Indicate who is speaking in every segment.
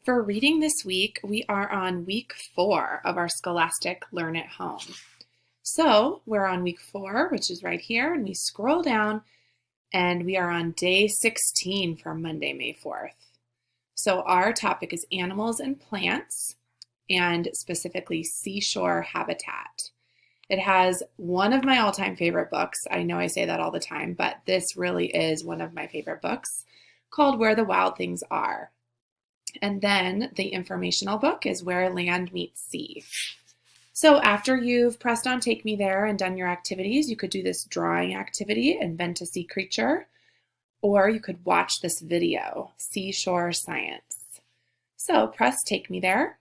Speaker 1: For reading this week, we are on week 4 of our Scholastic Learn at Home. So we're on week 4, which is right here, and we scroll down and we are on day 16 for Monday, May 4th. So our topic is animals and plants, and specifically seashore habitat. It has one of my all-time favorite books. I know I say that all the time, but this really is one of my favorite books, called Where the Wild Things Are. And then the informational book is Where Land Meets Sea. So after you've pressed on Take Me There and done your activities, you could do this drawing activity, Invent a Sea Creature, or you could watch this video, Seashore Science. So press Take Me There.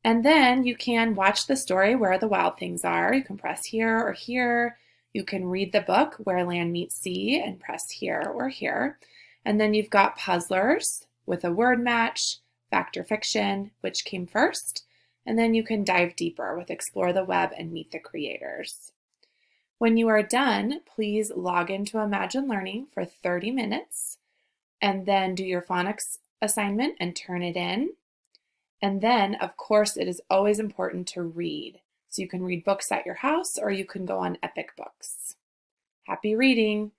Speaker 1: And then you can watch the story Where the Wild Things Are. You can press here or here. You can read the book Where Land Meets Sea and press here or here. And then you've got puzzlers with a word match, fact or fiction, which came first. And then you can dive deeper with Explore the Web and Meet the Creators. When you are done, please log into Imagine Learning for 30 minutes and then do your phonics assignment and turn it in. And then, of course, it is always important to read. So you can read books at your house or you can go on Epic Books. Happy reading!